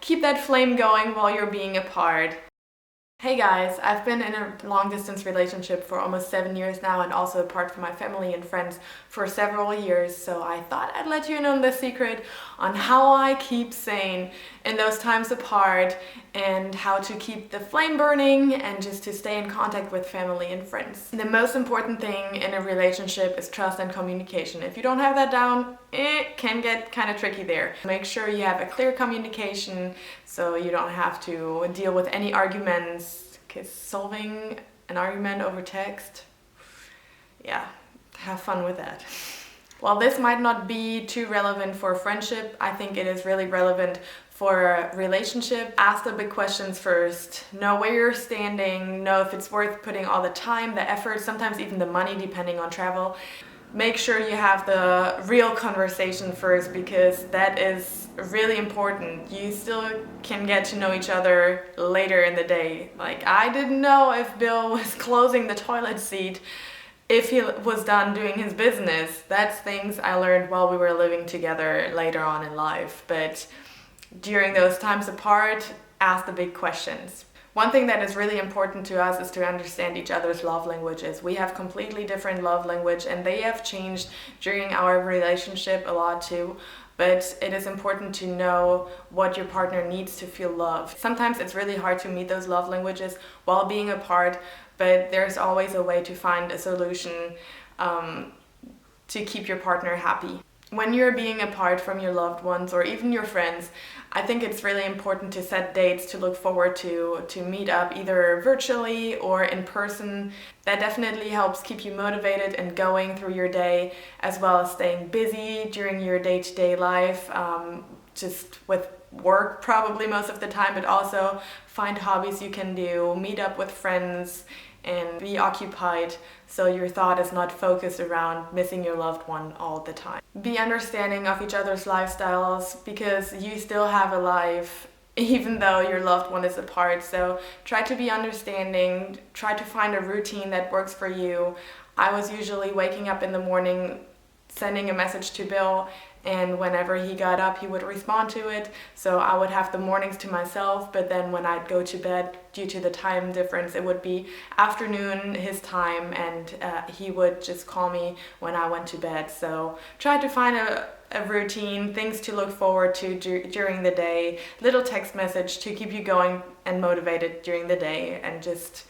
keep that flame going while you're being apart. Hey guys, I've been in a long distance relationship for almost 7 years now and also apart from my family and friends for several years, so I thought I'd let you in on the secret on how I keep sane in those times apart and how to keep the flame burning and just to stay in contact with family and friends. The most important thing in a relationship is trust and communication. If you don't have that down, it can get kind of tricky there. Make sure you have a clear communication so you don't have to deal with any arguments, because solving an argument over text, yeah, have fun with that. While this might not be too relevant for friendship, I think it is really relevant for a relationship. Ask the big questions first. Know where you're standing, know if it's worth putting all the time, the effort, sometimes even the money depending on travel. Make sure you have the real conversation first, because that is really important. You still can get to know each other later in the day. Like, I didn't know if Bill was closing the toilet seat if he was done doing his business. That's things I learned while we were living together later on in life. But during those times apart, ask the big questions. One thing that is really important to us is to understand each other's love languages. We have completely different love language and they have changed during our relationship a lot too. But it is important to know what your partner needs to feel loved. Sometimes it's really hard to meet those love languages while being apart, but there's always a way to find a solution to keep your partner happy. When you're being apart from your loved ones or even your friends, I think it's really important to set dates to look forward to meet up either virtually or in person. That definitely helps keep you motivated and going through your day, as well as staying busy during your day-to-day life, just with work probably most of the time, but also find hobbies you can do, meet up with friends, and be occupied so your thought is not focused around missing your loved one all the time. Be understanding of each other's lifestyles, because you still have a life even though your loved one is apart. So try to be understanding, try to find a routine that works for you. I was usually waking up in the morning, sending a message to Bill, and whenever he got up, he would respond to it. So I would have the mornings to myself, but then when I'd go to bed, due to the time difference, it would be afternoon his time, and he would just call me when I went to bed. So try to find a routine, things to look forward to during the day, little text message to keep you going and motivated during the day, and just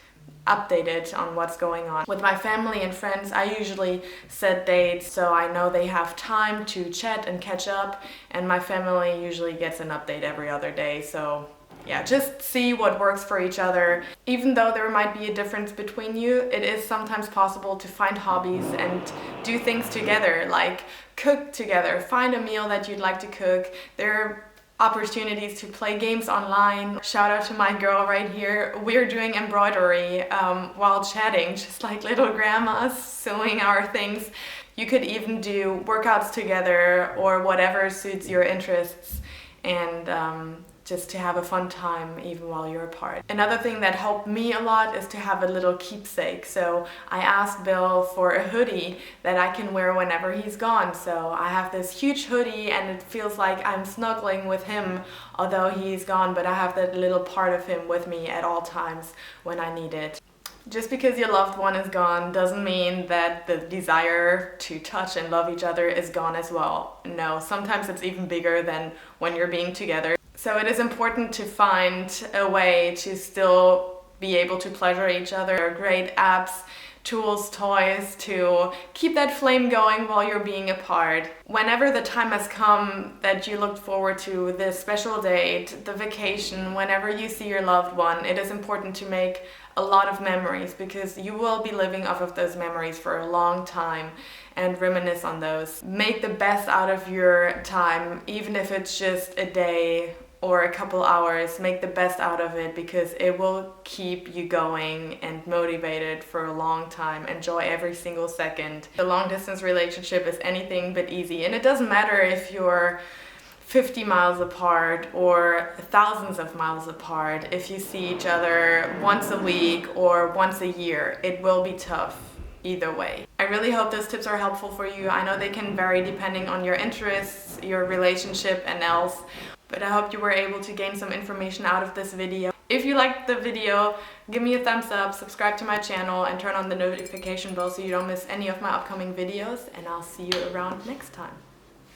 updated on what's going on. With my family and friends, I usually set dates so I know they have time to chat and catch up, and my family usually gets an update every other day. So yeah, just see what works for each other. Even though there might be a difference between you, it is sometimes possible to find hobbies and do things together, like cook together, find a meal that you'd like to cook. There are opportunities to play games online. Shout out to my girl right here. We're doing embroidery while chatting, just like little grandmas sewing our things. You could even do workouts together or whatever suits your interests, and just to have a fun time even while you're apart. Another thing that helped me a lot is to have a little keepsake. So I asked Bill for a hoodie that I can wear whenever he's gone. So I have this huge hoodie and it feels like I'm snuggling with him although he's gone, but I have that little part of him with me at all times when I need it. Just because your loved one is gone doesn't mean that the desire to touch and love each other is gone as well. No, sometimes it's even bigger than when you're being together. So it is important to find a way to still be able to pleasure each other. There are great apps, tools, toys to keep that flame going while you're being apart. Whenever the time has come that you looked forward to, the special date, the vacation, whenever you see your loved one, it is important to make a lot of memories, because you will be living off of those memories for a long time and reminisce on those. Make the best out of your time, even if it's just a day or a couple hours. Make the best out of it, because it will keep you going and motivated for a long time. Enjoy every single second. The long distance relationship is anything but easy, and it doesn't matter if you're 50 miles apart or thousands of miles apart. If you see each other once a week or once a year, it will be tough either way. I really hope those tips are helpful for you. I know they can vary depending on your interests, your relationship, and else. But I hope you were able to gain some information out of this video. If you liked the video, give me a thumbs up, subscribe to my channel, and turn on the notification bell so you don't miss any of my upcoming videos. And I'll see you around next time.